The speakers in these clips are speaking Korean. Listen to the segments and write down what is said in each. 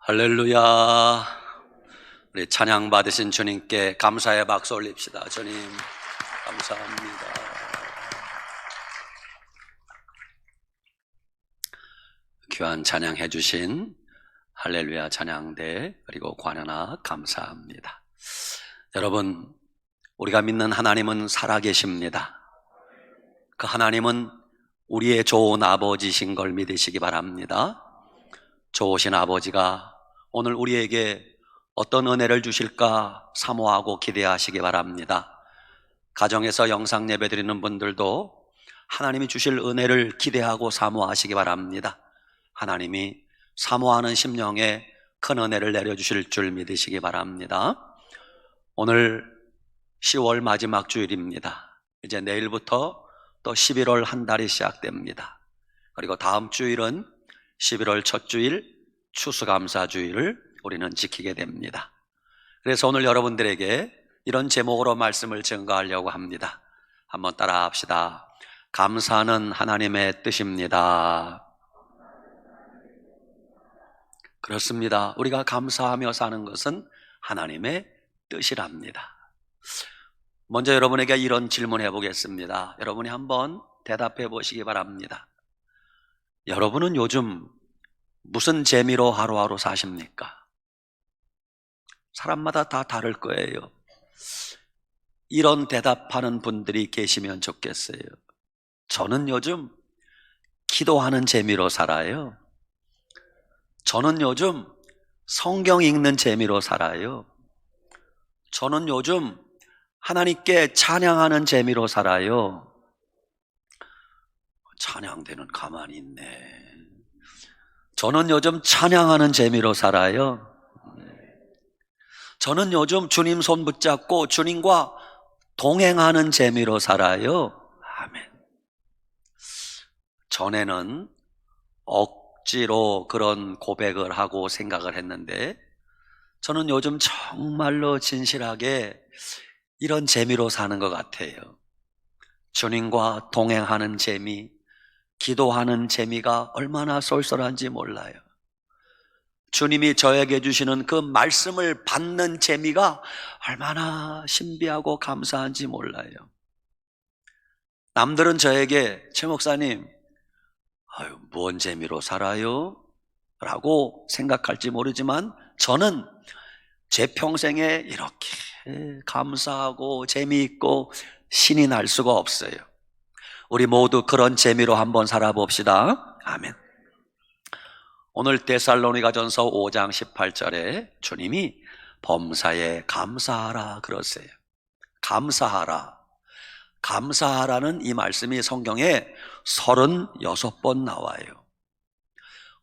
할렐루야. 우리 찬양 받으신 주님께 감사의 박수 올립시다. 주님 감사합니다. 귀한 찬양해 주신 할렐루야 찬양대 그리고 관현아 감사합니다. 여러분, 우리가 믿는 하나님은 살아계십니다. 그 하나님은 우리의 좋은 아버지신 걸 믿으시기 바랍니다. 좋으신 아버지가 오늘 우리에게 어떤 은혜를 주실까 사모하고 기대하시기 바랍니다. 가정에서 영상 예배 드리는 분들도 하나님이 주실 은혜를 기대하고 사모하시기 바랍니다. 하나님이 사모하는 심령에 큰 은혜를 내려주실 줄 믿으시기 바랍니다. 오늘 10월 마지막 주일입니다. 이제 내일부터 또 11월 한 달이 시작됩니다. 그리고 다음 주일은 11월 첫 주일 추수감사주일을 우리는 지키게 됩니다. 그래서 오늘 여러분들에게 이런 제목으로 말씀을 증거하려고 합니다. 한번 따라 합시다. 감사는 하나님의 뜻입니다. 그렇습니다. 우리가 감사하며 사는 것은 하나님의 뜻이랍니다. 먼저 여러분에게 이런 질문해 보겠습니다. 여러분이 한번 대답해 보시기 바랍니다. 여러분은 요즘 무슨 재미로 하루하루 사십니까? 사람마다 다 다를 거예요. 이런 대답하는 분들이 계시면 좋겠어요. 저는 요즘 기도하는 재미로 살아요. 저는 요즘 성경 읽는 재미로 살아요. 저는 요즘 하나님께 찬양하는 재미로 살아요. 찬양대는 가만히 있네. 저는 요즘 찬양하는 재미로 살아요. 저는 요즘 주님 손 붙잡고 주님과 동행하는 재미로 살아요. 아멘. 전에는 억지로 그런 고백을 하고 생각을 했는데 저는 요즘 정말로 진실하게 이런 재미로 사는 것 같아요. 주님과 동행하는 재미, 기도하는 재미가 얼마나 쏠쏠한지 몰라요. 주님이 저에게 주시는 그 말씀을 받는 재미가 얼마나 신비하고 감사한지 몰라요. 남들은 저에게 최 목사님, 뭔 재미로 살아요? 라고 생각할지 모르지만 저는 제 평생에 이렇게 감사하고 재미있고 신이 날 수가 없어요. 우리 모두 그런 재미로 한번 살아봅시다. 아멘. 오늘 데살로니가전서 5장 18절에 주님이 범사에 감사하라 그러세요. 감사하라. 감사하라는 이 말씀이 성경에 36번 나와요.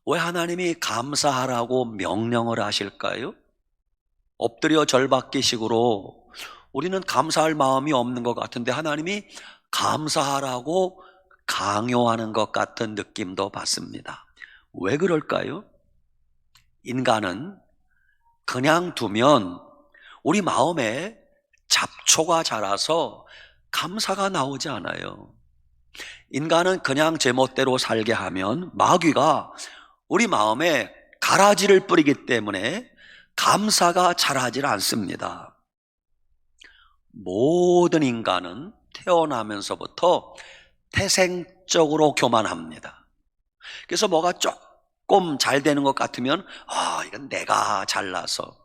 왜 하나님이 감사하라고 명령을 하실까요? 엎드려 절받기식으로 우리는 감사할 마음이 없는 것 같은데 하나님이 감사하라고 강요하는 것 같은 느낌도 받습니다. 왜 그럴까요? 인간은 그냥 두면 우리 마음에 잡초가 자라서 감사가 나오지 않아요. 인간은 그냥 제멋대로 살게 하면 마귀가 우리 마음에 가라지를 뿌리기 때문에 감사가 자라질 않습니다. 모든 인간은 태어나면서부터 태생적으로 교만합니다. 그래서 뭐가 조금 잘 되는 것 같으면 이건 내가 잘나서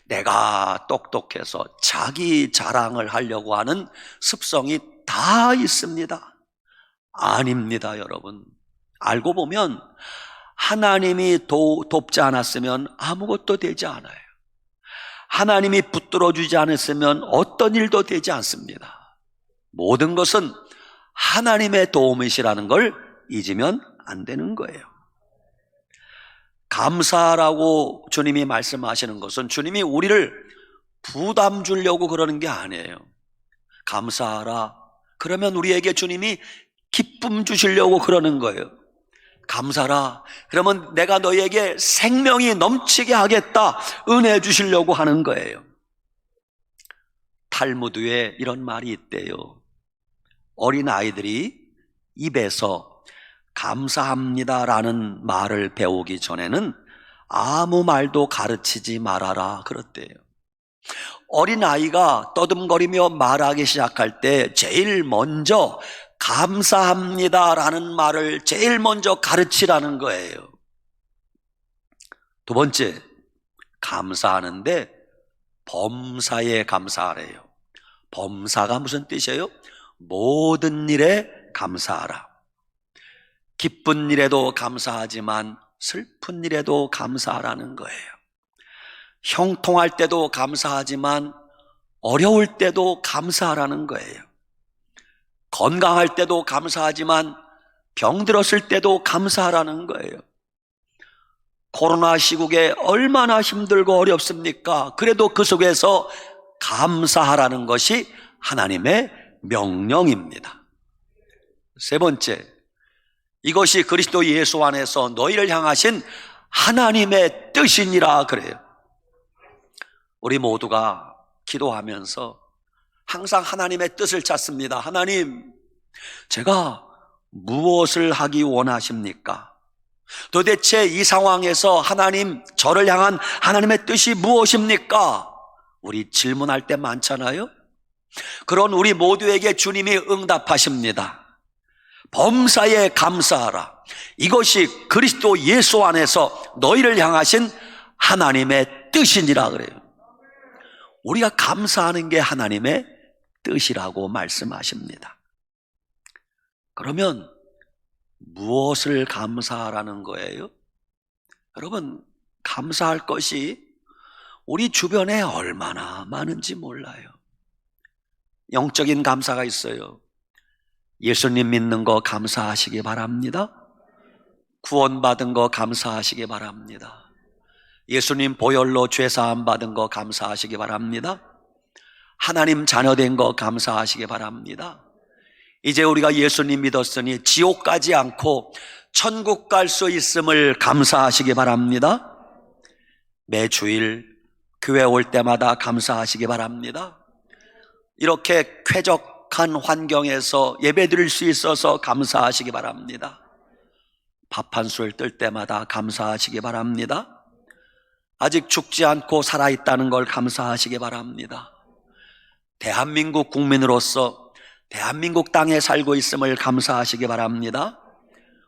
내가 똑똑해서 자기 자랑을 하려고 하는 습성이 다 있습니다. 아닙니다, 여러분. 알고 보면 하나님이 돕지 않았으면 아무것도 되지 않아요. 하나님이 붙들어 주지 않았으면 어떤 일도 되지 않습니다. 모든 것은 하나님의 도움이시라는 걸 잊으면 안 되는 거예요. 감사라고 주님이 말씀하시는 것은 주님이 우리를 부담 주려고 그러는 게 아니에요. 감사하라. 그러면 우리에게 주님이 기쁨 주시려고 그러는 거예요. 감사라. 그러면 내가 너희에게 생명이 넘치게 하겠다. 은혜 주시려고 하는 거예요. 탈무드에 이런 말이 있대요. 어린 아이들이 입에서 감사합니다라는 말을 배우기 전에는 아무 말도 가르치지 말아라 그랬대요. 어린아이가 떠듬거리며 말하기 시작할 때 제일 먼저 감사합니다라는 말을 제일 먼저 가르치라는 거예요. 두 번째, 감사하는데 범사에 감사하래요. 범사가 무슨 뜻이에요? 모든 일에 감사하라. 기쁜 일에도 감사하지만 슬픈 일에도 감사하라는 거예요. 형통할 때도 감사하지만 어려울 때도 감사하라는 거예요. 건강할 때도 감사하지만 병들었을 때도 감사하라는 거예요. 코로나 시국에 얼마나 힘들고 어렵습니까? 그래도 그 속에서 감사하라는 것이 하나님의 명령입니다. 세 번째, 이것이 그리스도 예수 안에서 너희를 향하신 하나님의 뜻이니라 그래요. 우리 모두가 기도하면서 항상 하나님의 뜻을 찾습니다. 하나님, 제가 무엇을 하기 원하십니까? 도대체 이 상황에서 하나님, 저를 향한 하나님의 뜻이 무엇입니까? 우리 질문할 때 많잖아요. 그런 우리 모두에게 주님이 응답하십니다. 범사에 감사하라. 이것이 그리스도 예수 안에서 너희를 향하신 하나님의 뜻이니라 그래요. 우리가 감사하는 게 하나님의 뜻이라고 말씀하십니다. 그러면 무엇을 감사하라는 거예요? 여러분, 감사할 것이 우리 주변에 얼마나 많은지 몰라요. 영적인 감사가 있어요. 예수님 믿는 거 감사하시기 바랍니다. 구원받은 거 감사하시기 바랍니다. 예수님 보혈로 죄사함 받은 거 감사하시기 바랍니다. 하나님 자녀된 거 감사하시기 바랍니다. 이제 우리가 예수님 믿었으니 지옥 가지 않고 천국 갈 수 있음을 감사하시기 바랍니다. 매주일 교회 올 때마다 감사하시기 바랍니다. 이렇게 쾌적한 환경에서 예배 드릴 수 있어서 감사하시기 바랍니다. 밥 한 술 뜰 때마다 감사하시기 바랍니다. 아직 죽지 않고 살아있다는 걸 감사하시기 바랍니다. 대한민국 국민으로서 대한민국 땅에 살고 있음을 감사하시기 바랍니다.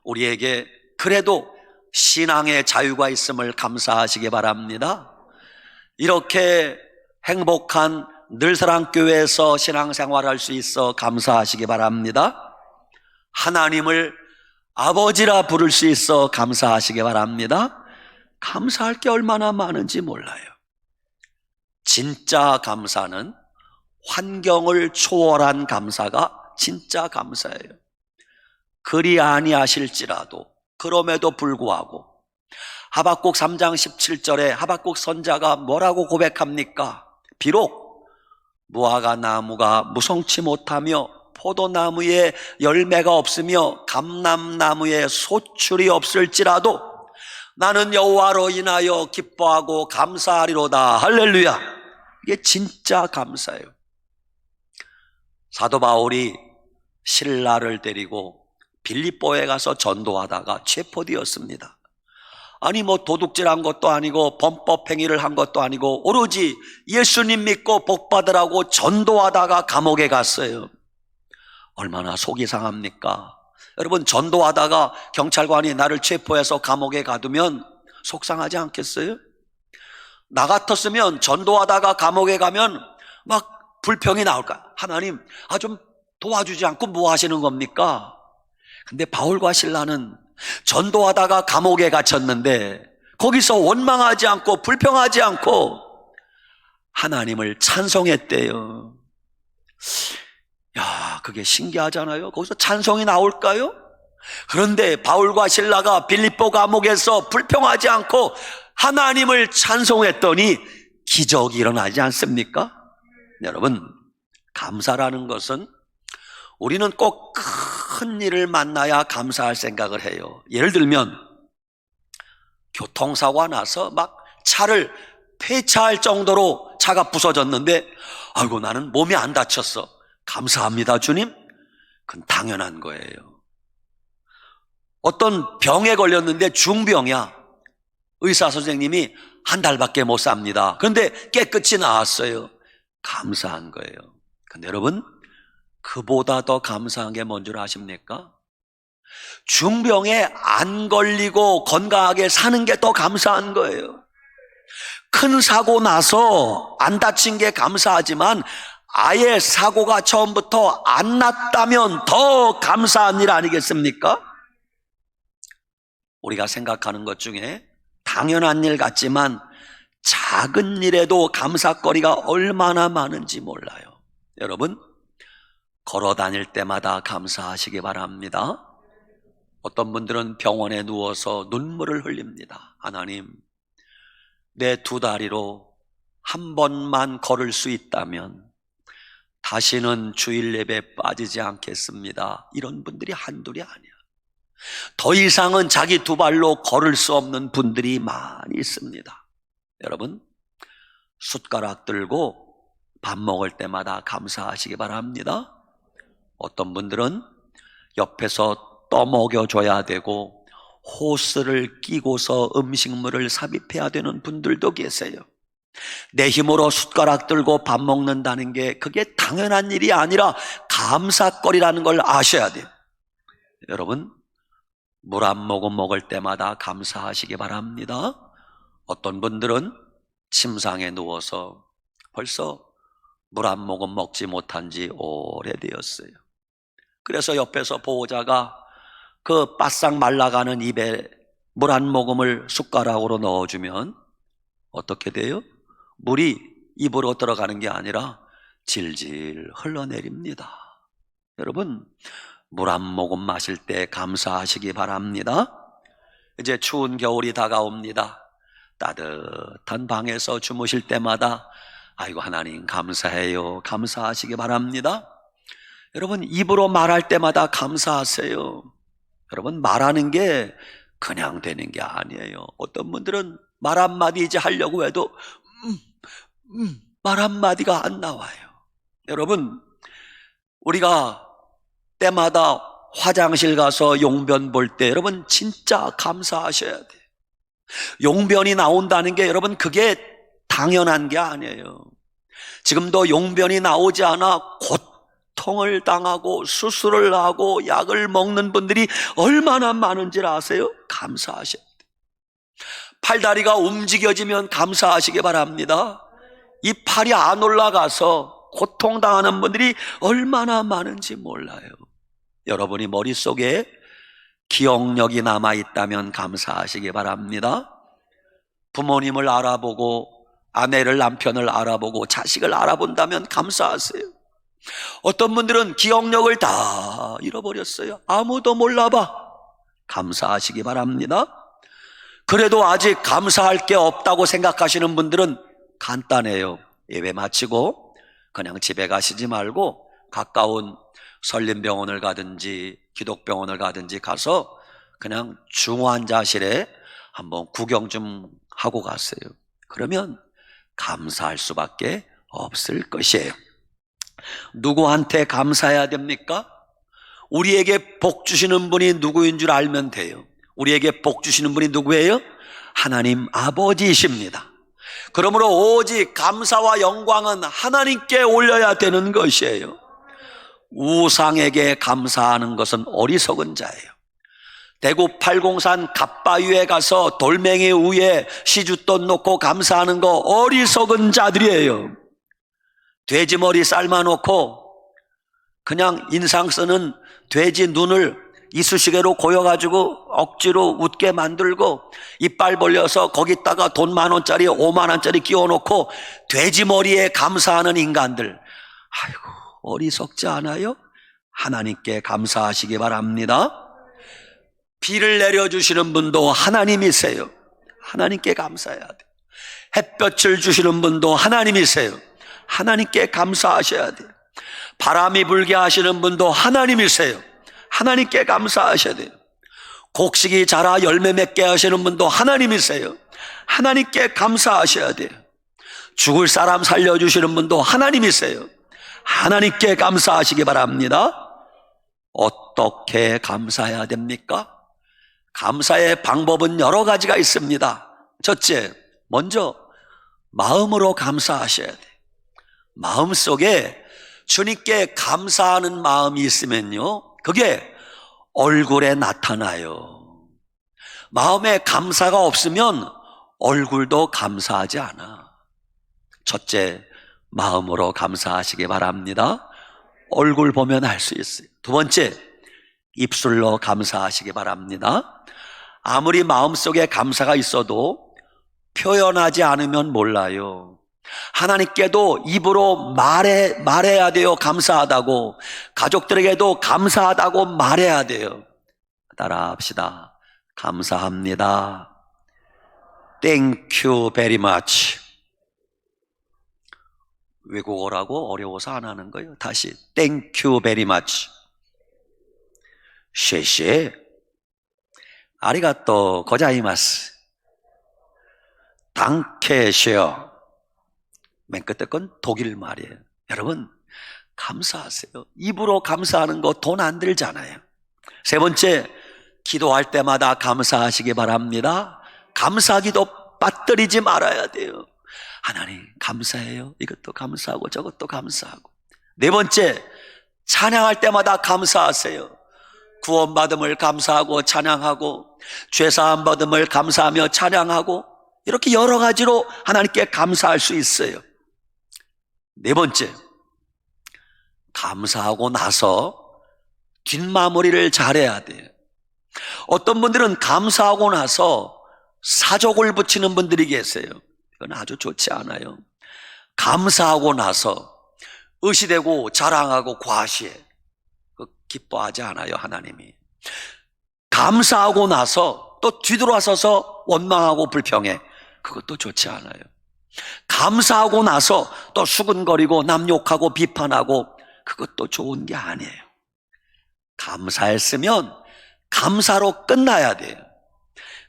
우리에게 그래도 신앙의 자유가 있음을 감사하시기 바랍니다. 이렇게 행복한 늘사랑교회에서 신앙생활할 수 있어 감사하시기 바랍니다. 하나님을 아버지라 부를 수 있어 감사하시기 바랍니다. 감사할 게 얼마나 많은지 몰라요. 진짜 감사는 환경을 초월한 감사가 진짜 감사예요. 그리 아니하실지라도 그럼에도 불구하고 하박국 3장 17절에 하박국 선자가 뭐라고 고백합니까? 비록 무화과 나무가 무성치 못하며 포도나무에 열매가 없으며 감람나무에 소출이 없을지라도 나는 여호와로 인하여 기뻐하고 감사하리로다. 할렐루야. 이게 진짜 감사예요. 사도 바울이 실라를 데리고 빌립보에 가서 전도하다가 체포되었습니다. 아니 도둑질한 것도 아니고 범법행위를 한 것도 아니고 오로지 예수님 믿고 복받으라고 전도하다가 감옥에 갔어요. 얼마나 속이 상합니까? 여러분, 전도하다가 경찰관이 나를 체포해서 감옥에 가두면 속상하지 않겠어요? 나 같았으면 전도하다가 감옥에 가면 막 불평이 나올까? 하나님, 좀 도와주지 않고 뭐 하시는 겁니까? 근데 바울과 실라는 전도하다가 감옥에 갇혔는데 거기서 원망하지 않고 불평하지 않고 하나님을 찬송했대요. 야, 그게 신기하잖아요. 거기서 찬송이 나올까요? 그런데 바울과 실라가 빌립보 감옥에서 불평하지 않고 하나님을 찬송했더니 기적이 일어나지 않습니까? 여러분, 감사라는 것은 우리는 꼭 큰 일을 만나야 감사할 생각을 해요. 예를 들면 교통사고가 나서 막 차를 폐차할 정도로 차가 부서졌는데 아이고 나는 몸이 안 다쳤어. 감사합니다 주님. 그건 당연한 거예요. 어떤 병에 걸렸는데 중병이야. 의사 선생님이 한 달밖에 못 삽니다. 그런데 깨끗이 나았어요. 감사한 거예요. 근데 여러분, 그보다 더 감사한 게 뭔 줄 아십니까? 중병에 안 걸리고 건강하게 사는 게 더 감사한 거예요. 큰 사고 나서 안 다친 게 감사하지만 아예 사고가 처음부터 안 났다면 더 감사한 일 아니겠습니까? 우리가 생각하는 것 중에 당연한 일 같지만 작은 일에도 감사거리가 얼마나 많은지 몰라요. 여러분, 걸어 다닐 때마다 감사하시기 바랍니다. 어떤 분들은 병원에 누워서 눈물을 흘립니다. 하나님, 내 두 다리로 한 번만 걸을 수 있다면 다시는 주일 예배 빠지지 않겠습니다. 이런 분들이 한둘이 아니야. 더 이상은 자기 두 발로 걸을 수 없는 분들이 많이 있습니다. 여러분, 숟가락 들고 밥 먹을 때마다 감사하시기 바랍니다. 어떤 분들은 옆에서 떠먹여줘야 되고 호스를 끼고서 음식물을 삽입해야 되는 분들도 계세요. 내 힘으로 숟가락 들고 밥 먹는다는 게 그게 당연한 일이 아니라 감사거리라는 걸 아셔야 돼요. 여러분, 물 한 모금 먹을 때마다 감사하시기 바랍니다. 어떤 분들은 침상에 누워서 벌써 물 한 모금 먹지 못한 지 오래되었어요. 그래서 옆에서 보호자가 그 바싹 말라가는 입에 물 한 모금을 숟가락으로 넣어주면 어떻게 돼요? 물이 입으로 들어가는 게 아니라 질질 흘러내립니다. 여러분, 물 한 모금 마실 때 감사하시기 바랍니다. 이제 추운 겨울이 다가옵니다. 따뜻한 방에서 주무실 때마다 아이고 하나님 감사해요, 감사하시기 바랍니다. 여러분, 입으로 말할 때마다 감사하세요. 여러분, 말하는 게 그냥 되는 게 아니에요. 어떤 분들은 말 한마디 이제 하려고 해도 말 한마디가 안 나와요. 여러분, 우리가 때마다 화장실 가서 용변 볼 때 여러분 진짜 감사하셔야 돼요. 용변이 나온다는 게 여러분 그게 당연한 게 아니에요. 지금도 용변이 나오지 않아 고통을 당하고 수술을 하고 약을 먹는 분들이 얼마나 많은지 아세요? 감사하셔야 돼요. 팔다리가 움직여지면 감사하시기 바랍니다. 이 팔이 안 올라가서 고통당하는 분들이 얼마나 많은지 몰라요. 여러분이 머릿속에 기억력이 남아있다면 감사하시기 바랍니다. 부모님을 알아보고 아내를, 남편을 알아보고 자식을 알아본다면 감사하세요. 어떤 분들은 기억력을 다 잃어버렸어요. 아무도 몰라봐. 감사하시기 바랍니다. 그래도 아직 감사할 게 없다고 생각하시는 분들은 간단해요. 예배 마치고 그냥 집에 가시지 말고 가까운 설림병원을 가든지 기독병원을 가든지 가서 그냥 중환자실에 한번 구경 좀 하고 가세요. 그러면 감사할 수밖에 없을 것이에요. 누구한테 감사해야 됩니까? 우리에게 복 주시는 분이 누구인 줄 알면 돼요. 우리에게 복 주시는 분이 누구예요? 하나님 아버지이십니다. 그러므로 오직 감사와 영광은 하나님께 올려야 되는 것이에요. 우상에게 감사하는 것은 어리석은 자예요. 대구 팔공산 갑바위에 가서 돌멩이 위에 시주돈 놓고 감사하는 거 어리석은 자들이에요. 돼지머리 삶아놓고 그냥 인상 쓰는 돼지 눈을 이쑤시개로 고여가지고 억지로 웃게 만들고 이빨 벌려서 거기다가 돈 10,000원짜리 50,000원짜리 끼워놓고 돼지머리에 감사하는 인간들, 아이고 어리석지 않아요? 하나님께 감사하시기 바랍니다. 비를 내려주시는 분도 하나님이세요. 하나님께 감사해야 돼요. 햇볕을 주시는 분도 하나님이세요. 하나님께 감사하셔야 돼요. 바람이 불게 하시는 분도 하나님이세요. 하나님께 감사하셔야 돼요. 곡식이 자라 열매 맺게 하시는 분도 하나님이세요. 하나님께 감사하셔야 돼요. 죽을 사람 살려주시는 분도 하나님이세요. 하나님께 감사하시기 바랍니다. 어떻게 감사해야 됩니까? 감사의 방법은 여러 가지가 있습니다. 첫째, 먼저 마음으로 감사하셔야 돼요. 마음속에 주님께 감사하는 마음이 있으면요, 그게 얼굴에 나타나요. 마음에 감사가 없으면 얼굴도 감사하지 않아. 첫째, 마음으로 감사하시기 바랍니다. 얼굴 보면 알 수 있어요. 두 번째, 입술로 감사하시기 바랍니다. 아무리 마음속에 감사가 있어도 표현하지 않으면 몰라요. 하나님께도 입으로 말해야 돼요. 감사하다고. 가족들에게도 감사하다고 말해야 돼요. 따라 합시다. 감사합니다. Thank you very much. 외국어라고 어려워서 안 하는 거예요. 다시 Thank you very much. 谢谢. 아리가또 고자이마스. 당케시어. 맨 끝에 건 독일 말이에요. 여러분, 감사하세요. 입으로 감사하는 거 돈 안 들잖아요. 세 번째, 기도할 때마다 감사하시기 바랍니다. 감사기도 빠뜨리지 말아야 돼요. 하나님 감사해요. 이것도 감사하고 저것도 감사하고. 네 번째, 찬양할 때마다 감사하세요. 구원받음을 감사하고 찬양하고, 죄사함 받음을 감사하며 찬양하고, 이렇게 여러 가지로 하나님께 감사할 수 있어요. 네 번째, 감사하고 나서 뒷마무리를 잘해야 돼요. 어떤 분들은 감사하고 나서 사족을 붙이는 분들이 계세요. 이건 아주 좋지 않아요. 감사하고 나서 의시되고 자랑하고 과시해. 기뻐하지 않아요, 하나님이. 감사하고 나서 또 뒤돌아서서 원망하고 불평해. 그것도 좋지 않아요. 감사하고 나서 또 수근거리고 남 욕하고 비판하고, 그것도 좋은 게 아니에요. 감사했으면 감사로 끝나야 돼요.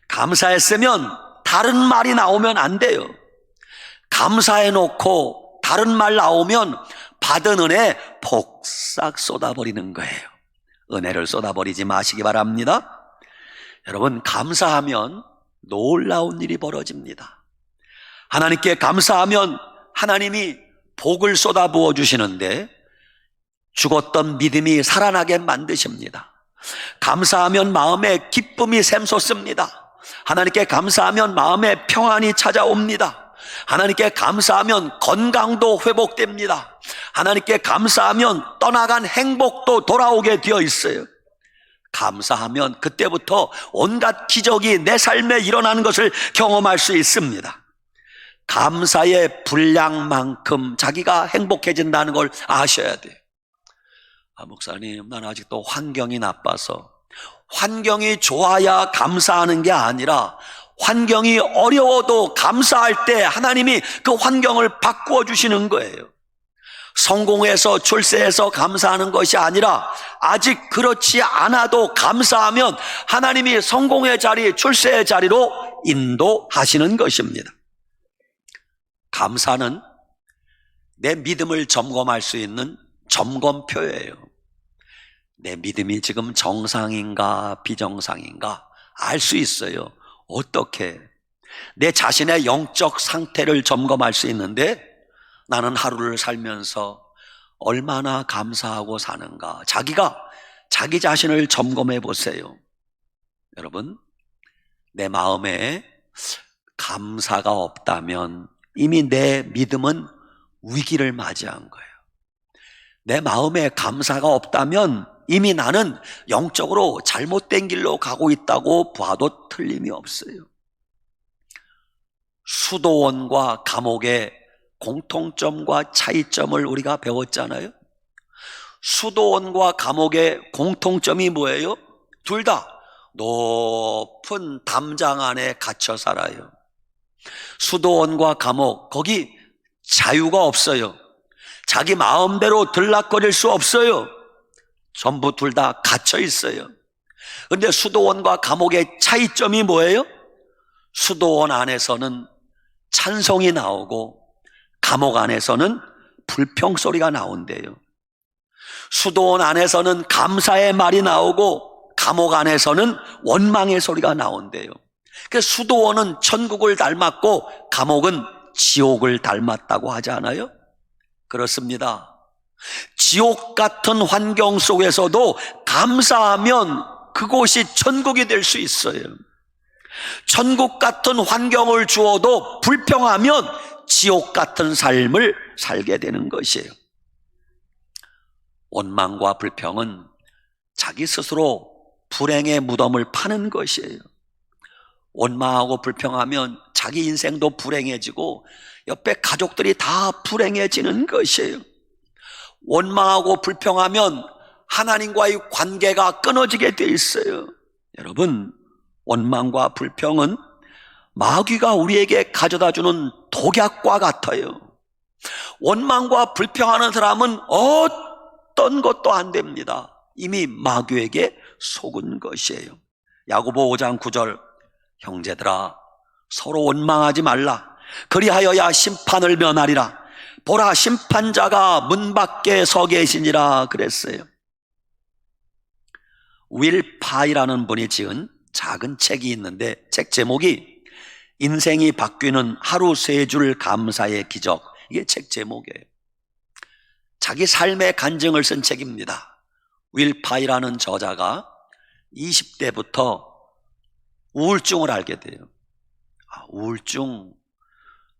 감사했으면 다른 말이 나오면 안 돼요. 감사해놓고 다른 말 나오면 받은 은혜 폭삭 쏟아버리는 거예요. 은혜를 쏟아버리지 마시기 바랍니다. 여러분, 감사하면 놀라운 일이 벌어집니다. 하나님께 감사하면 하나님이 복을 쏟아부어 주시는데 죽었던 믿음이 살아나게 만드십니다. 감사하면 마음에 기쁨이 샘솟습니다. 하나님께 감사하면 마음에 평안이 찾아옵니다. 하나님께 감사하면 건강도 회복됩니다. 하나님께 감사하면 떠나간 행복도 돌아오게 되어 있어요. 감사하면 그때부터 온갖 기적이 내 삶에 일어나는 것을 경험할 수 있습니다. 감사의 분량만큼 자기가 행복해진다는 걸 아셔야 돼요. 목사님, 난 아직도 환경이 나빠서. 환경이 좋아야 감사하는 게 아니라 환경이 어려워도 감사할 때 하나님이 그 환경을 바꾸어 주시는 거예요. 성공해서 출세해서 감사하는 것이 아니라 아직 그렇지 않아도 감사하면 하나님이 성공의 자리, 출세의 자리로 인도하시는 것입니다. 감사는 내 믿음을 점검할 수 있는 점검표예요. 내 믿음이 지금 정상인가 비정상인가 알 수 있어요. 어떻게? 내 자신의 영적 상태를 점검할 수 있는데, 나는 하루를 살면서 얼마나 감사하고 사는가, 자기가 자기 자신을 점검해 보세요. 여러분, 내 마음에 감사가 없다면 이미 내 믿음은 위기를 맞이한 거예요. 내 마음에 감사가 없다면 이미 나는 영적으로 잘못된 길로 가고 있다고 봐도 틀림이 없어요. 수도원과 감옥의 공통점과 차이점을 우리가 배웠잖아요. 수도원과 감옥의 공통점이 뭐예요? 둘 다 높은 담장 안에 갇혀 살아요. 수도원과 감옥, 거기 자유가 없어요. 자기 마음대로 들락거릴 수 없어요. 전부 둘 다 갇혀 있어요. 그런데 수도원과 감옥의 차이점이 뭐예요? 수도원 안에서는 찬송이 나오고 감옥 안에서는 불평소리가 나온대요. 수도원 안에서는 감사의 말이 나오고 감옥 안에서는 원망의 소리가 나온대요. 그 수도원은 천국을 닮았고 감옥은 지옥을 닮았다고 하지 않아요? 그렇습니다. 지옥 같은 환경 속에서도 감사하면 그곳이 천국이 될 수 있어요. 천국 같은 환경을 주어도 불평하면 지옥 같은 삶을 살게 되는 것이에요. 원망과 불평은 자기 스스로 불행의 무덤을 파는 것이에요. 원망하고 불평하면 자기 인생도 불행해지고 옆에 가족들이 다 불행해지는 것이에요. 원망하고 불평하면 하나님과의 관계가 끊어지게 돼 있어요. 여러분, 원망과 불평은 마귀가 우리에게 가져다주는 독약과 같아요. 원망과 불평하는 사람은 어떤 것도 안 됩니다. 이미 마귀에게 속은 것이에요. 야고보 5장 9절, 형제들아 서로 원망하지 말라. 그리하여야 심판을 면하리라. 보라, 심판자가 문 밖에 서 계시니라 그랬어요. 윌 파이라는 분이 지은 작은 책이 있는데 책 제목이 인생이 바뀌는 하루 세 줄 감사의 기적. 이게 책 제목이에요. 자기 삶의 간증을 쓴 책입니다. 윌 파이라는 저자가 20대부터 우울증을 알게 돼요. 우울증,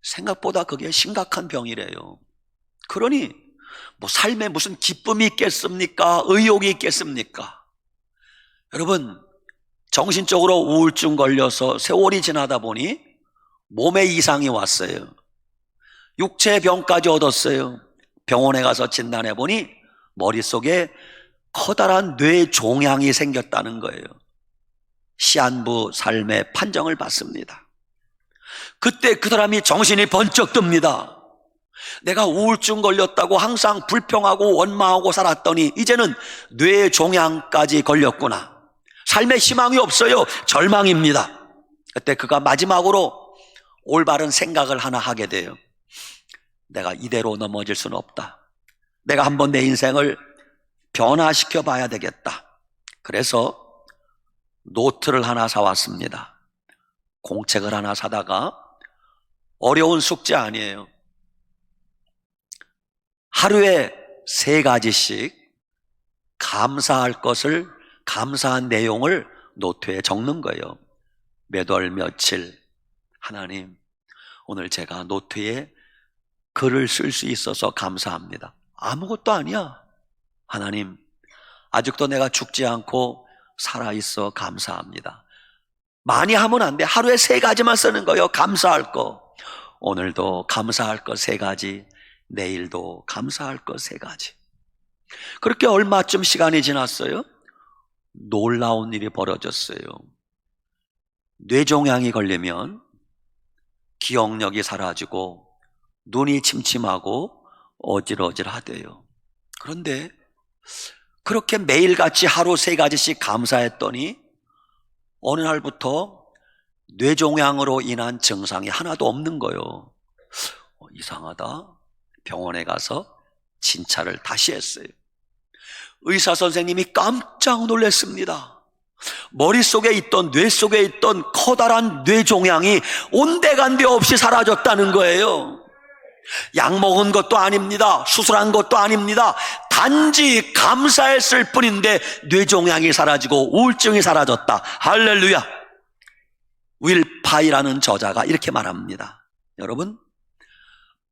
생각보다 그게 심각한 병이래요. 그러니 뭐 삶에 무슨 기쁨이 있겠습니까? 의욕이 있겠습니까? 여러분, 정신적으로 우울증 걸려서 세월이 지나다 보니 몸에 이상이 왔어요. 육체병까지 얻었어요. 병원에 가서 진단해 보니 머릿속에 커다란 뇌종양이 생겼다는 거예요. 시한부 삶의 판정을 받습니다. 그때 그 사람이 정신이 번쩍 듭니다. 내가 우울증 걸렸다고 항상 불평하고 원망하고 살았더니 이제는 뇌종양까지 걸렸구나. 삶에 희망이 없어요. 절망입니다. 그때 그가 마지막으로 올바른 생각을 하나 하게 돼요. 내가 이대로 넘어질 수는 없다. 내가 한번 내 인생을 변화시켜 봐야 되겠다. 그래서 노트를 하나 사왔습니다. 공책을 하나 사다가, 어려운 숙제 아니에요. 하루에 3가지씩 감사할 것을, 감사한 내용을 노트에 적는 거예요. 몇 월 며칠, 하나님 오늘 제가 노트에 글을 쓸 수 있어서 감사합니다. 아무것도 아니야. 하나님 아직도 내가 죽지 않고 살아있어 감사합니다. 많이 하면 안 돼. 하루에 3가지만 쓰는 거예요. 감사할 거. 오늘도 감사할 거 3가지, 내일도 감사할 거 3가지. 그렇게 얼마쯤 시간이 지났어요? 놀라운 일이 벌어졌어요. 뇌종양이 걸리면 기억력이 사라지고 눈이 침침하고 어질어질하대요. 그런데 그렇게 매일같이 하루 3가지씩 감사했더니 어느 날부터 뇌종양으로 인한 증상이 하나도 없는 거예요. 이상하다. 병원에 가서 진찰을 다시 했어요. 의사 선생님이 깜짝 놀랐습니다. 머릿속에 있던, 뇌 속에 있던 커다란 뇌종양이 온데간데 없이 사라졌다는 거예요. 약 먹은 것도 아닙니다. 수술한 것도 아닙니다. 단지 감사했을 뿐인데 뇌종양이 사라지고 우울증이 사라졌다. 할렐루야. 윌 파이라는 저자가 이렇게 말합니다. 여러분,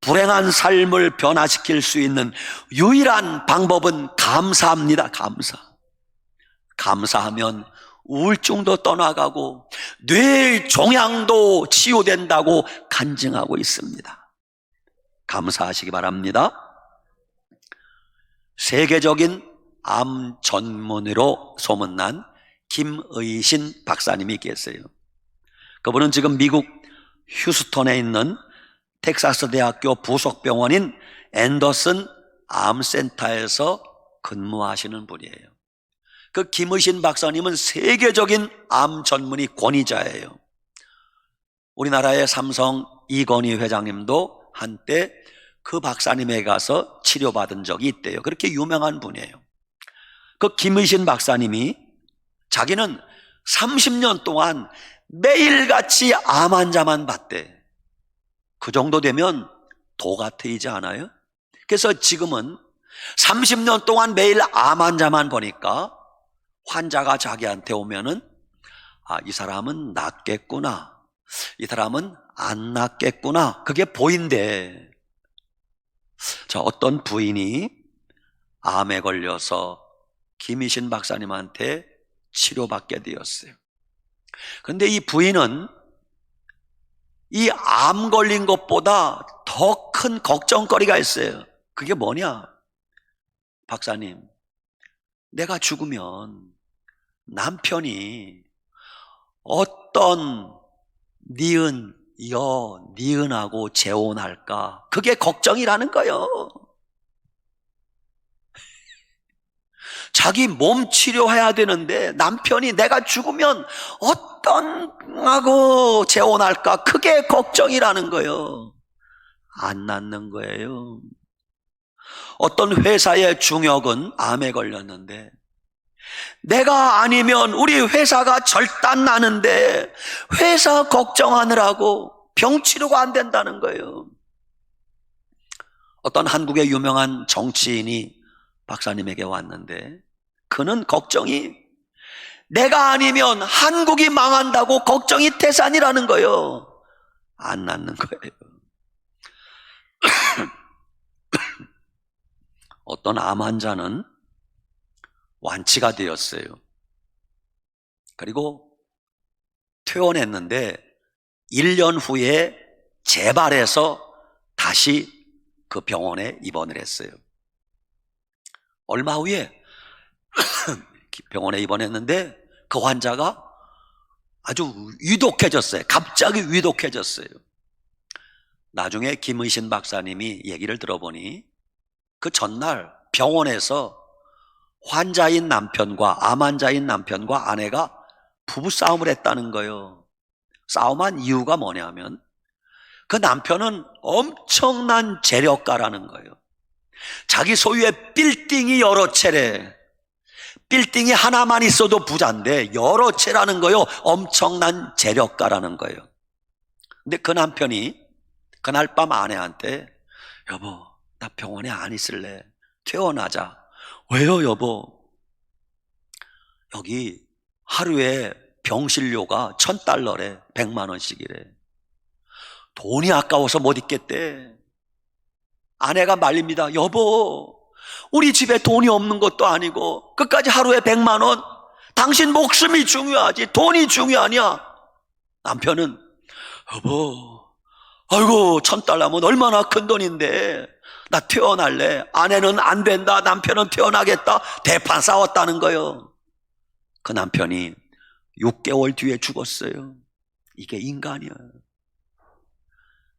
불행한 삶을 변화시킬 수 있는 유일한 방법은 감사합니다. 감사하면 우울증도 떠나가고 뇌종양도 치유된다고 간증하고 있습니다. 감사하시기 바랍니다. 세계적인 암 전문의로 소문난 김의신 박사님이 계세요. 그분은 지금 미국 휴스턴에 있는 텍사스 대학교 부속병원인 앤더슨 암센터에서 근무하시는 분이에요. 그 김의신 박사님은 세계적인 암 전문의 권위자예요. 우리나라의 삼성 이건희 회장님도 한때 그 박사님에게 가서 치료받은 적이 있대요. 그렇게 유명한 분이에요. 그 김의신 박사님이 자기는 30년 동안 매일같이 암 환자만 봤대. 그 정도 되면 도가 트이지 않아요? 그래서 지금은 30년 동안 매일 암 환자만 보니까 환자가 자기한테 오면은 이 사람은 낫겠구나, 이 사람은 안 낫겠구나, 그게 보인대. 자, 어떤 부인이 암에 걸려서 김희신 박사님한테 치료받게 되었어요. 그런데 이 부인은 이 암 걸린 것보다 더 큰 걱정거리가 있어요. 그게 뭐냐? 박사님, 내가 죽으면 남편이 어떤 니은하고 재혼할까? 그게 걱정이라는 거예요. 자기 몸 치료해야 되는데 남편이 내가 죽으면 어떤 하고 재혼할까? 그게 걱정이라는 거예요. 안 낫는 거예요. 어떤 회사의 중역은 암에 걸렸는데 내가 아니면 우리 회사가 절단 나는데 회사 걱정하느라고 병 치료가 안 된다는 거예요. 어떤 한국의 유명한 정치인이 박사님에게 왔는데 그는 걱정이 내가 아니면 한국이 망한다고 걱정이 태산이라는 거예요. 안 낫는 거예요. 어떤 암 환자는 완치가 되었어요. 그리고 퇴원했는데 1년 후에 재발해서 다시 그 병원에 입원을 했어요. 얼마 후에 병원에 입원했는데 그 환자가 아주 위독해졌어요. 갑자기 위독해졌어요. 나중에 김의신 박사님이 얘기를 들어보니 그 전날 병원에서 환자인 남편과 암 환자인 남편과 아내가 부부싸움을 했다는 거예요. 싸움한 이유가 뭐냐면 그 남편은 엄청난 재력가라는 거예요. 자기 소유의 빌딩이 여러 채래. 빌딩이 하나만 있어도 부자인데 여러 채라는 거예요. 엄청난 재력가라는 거예요. 근데 그 남편이 그날 밤 아내한테 여보, 나 병원에 안 있을래. 퇴원하자. 왜요, 여보? 여기 하루에 병실료가 $1,000래. 100만 원씩이래. 돈이 아까워서 못 있겠대. 아내가 말립니다. 여보, 우리 집에 돈이 없는 것도 아니고 끝까지 하루에 100만 원? 당신 목숨이 중요하지 돈이 중요하냐? 남편은 여보, 아이고 $1,000면 얼마나 큰 돈인데 나 퇴원할래. 아내는 안 된다. 남편은 퇴원하겠다. 대판 싸웠다는 거예요. 그 남편이 6개월 뒤에 죽었어요. 이게 인간이야.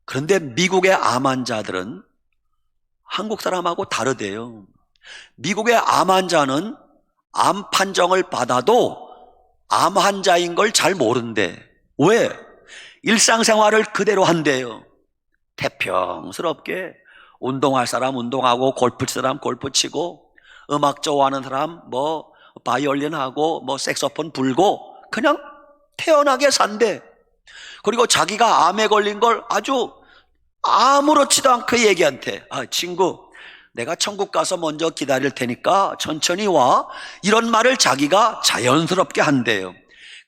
그런데 미국의 암 환자들은 한국 사람하고 다르대요. 미국의 암 환자는 암 판정을 받아도 암 환자인 걸 잘 모른대. 왜? 일상생활을 그대로 한대요. 태평스럽게 운동할 사람 운동하고 골프 칠 사람 골프 치고 음악 좋아하는 사람 뭐 바이올린 하고 뭐 색소폰 불고 그냥 태연하게 산대. 그리고 자기가 암에 걸린 걸 아주 아무렇지도 않게 얘기한테 친구 내가 천국 가서 먼저 기다릴 테니까 천천히 와. 이런 말을 자기가 자연스럽게 한대요.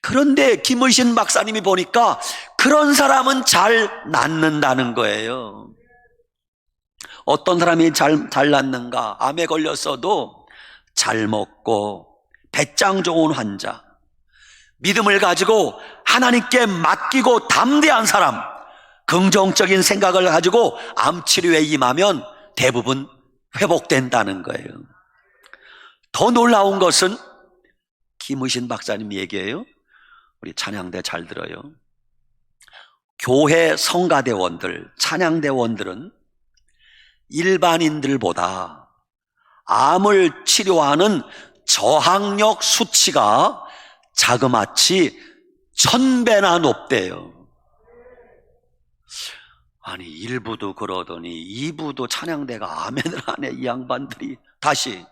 그런데 김의신 박사님이 보니까 그런 사람은 잘 낫는다는 거예요. 어떤 사람이 잘 낫는가? 암에 걸렸어도 잘 먹고 배짱 좋은 환자, 믿음을 가지고 하나님께 맡기고 담대한 사람, 긍정적인 생각을 가지고 암 치료에 임하면 대부분 회복된다는 거예요. 더 놀라운 것은 김의신 박사님 얘기예요. 우리 찬양대 잘 들어요. 교회 성가대원들, 찬양대원들은 일반인들보다 암을 치료하는 저항력 수치가 자그마치 1000배나 높대요. 아니 1부도 그러더니 2부도 찬양대가 아멘을 하네. 이 양반들이 다시.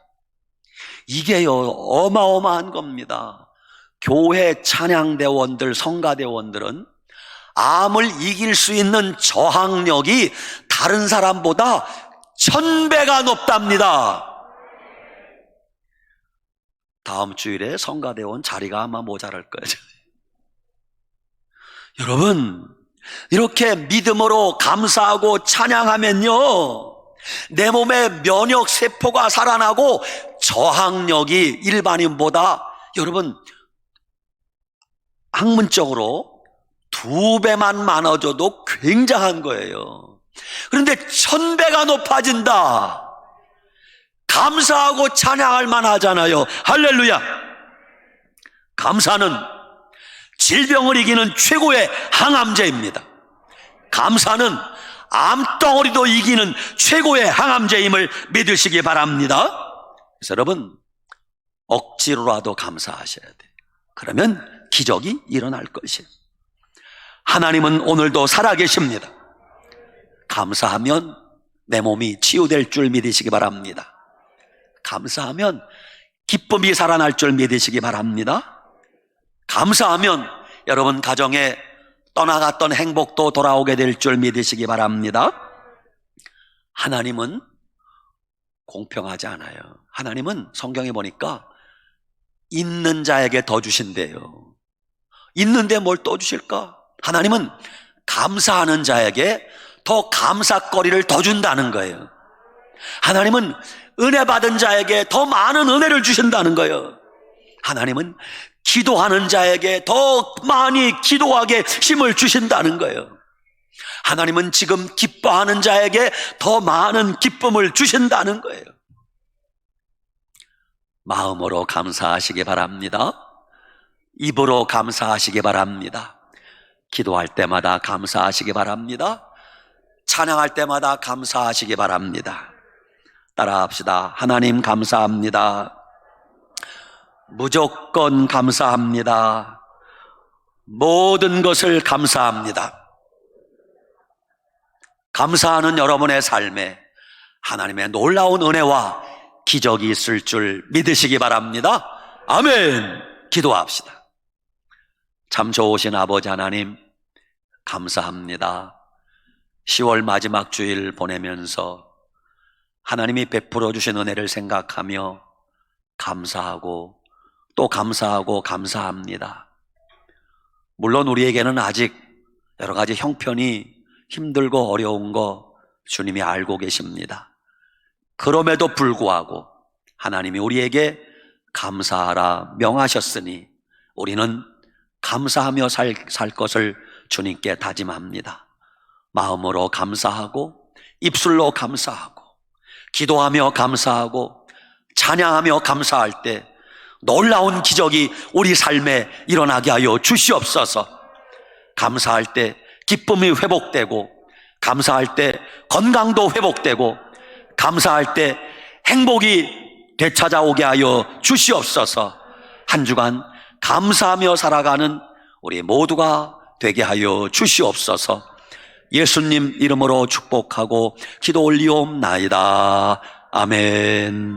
이게요 어마어마한 겁니다. 교회 찬양대원들, 성가대원들은 암을 이길 수 있는 저항력이 다른 사람보다 1000배가 높답니다. 다음 주일에 성가대원 자리가 아마 모자랄 거예요. 여러분, 이렇게 믿음으로 감사하고 찬양하면요, 내 몸의 면역세포가 살아나고 저항력이 일반인보다, 여러분, 학문적으로 2배만 많아져도 굉장한 거예요. 그런데 1000배가 높아진다. 감사하고 찬양할 만하잖아요. 할렐루야. 감사는 질병을 이기는 최고의 항암제입니다. 감사는 암덩어리도 이기는 최고의 항암제임을 믿으시기 바랍니다. 그래서 여러분, 억지로라도 감사하셔야 돼요. 그러면 기적이 일어날 것이에요. 하나님은 오늘도 살아계십니다. 감사하면 내 몸이 치유될 줄 믿으시기 바랍니다. 감사하면 기쁨이 살아날 줄 믿으시기 바랍니다. 감사하면 여러분 가정에 떠나갔던 행복도 돌아오게 될 줄 믿으시기 바랍니다. 하나님은 공평하지 않아요. 하나님은 성경에 보니까 있는 자에게 더 주신대요. 있는데 뭘 또 주실까? 하나님은 감사하는 자에게 더 감사거리를 더 준다는 거예요. 하나님은 은혜 받은 자에게 더 많은 은혜를 주신다는 거예요. 하나님은 기도하는 자에게 더 많이 기도하게 힘을 주신다는 거예요. 하나님은 지금 기뻐하는 자에게 더 많은 기쁨을 주신다는 거예요. 마음으로 감사하시기 바랍니다. 입으로 감사하시기 바랍니다. 기도할 때마다 감사하시기 바랍니다. 찬양할 때마다 감사하시기 바랍니다. 따라합시다. 하나님 감사합니다. 무조건 감사합니다. 모든 것을 감사합니다. 감사하는 여러분의 삶에 하나님의 놀라운 은혜와 기적이 있을 줄 믿으시기 바랍니다. 아멘. 기도합시다. 참 좋으신 아버지 하나님, 감사합니다. 10월 마지막 주일 보내면서 하나님이 베풀어 주신 은혜를 생각하며 감사하고 또 감사하고 감사합니다. 물론 우리에게는 아직 여러 가지 형편이 힘들고 어려운 거 주님이 알고 계십니다. 그럼에도 불구하고 하나님이 우리에게 감사하라 명하셨으니 우리는 감사하며 살 것을 주님께 다짐합니다. 마음으로 감사하고 입술로 감사하고 기도하며 감사하고 찬양하며 감사할 때 놀라운 기적이 우리 삶에 일어나게 하여 주시옵소서. 감사할 때 기쁨이 회복되고, 감사할 때 건강도 회복되고, 감사할 때 행복이 되찾아오게 하여 주시옵소서. 한 주간 감사하며 살아가는 우리 모두가 되게 하여 주시옵소서. 예수님 이름으로 축복하고 기도 올리옵나이다. 아멘.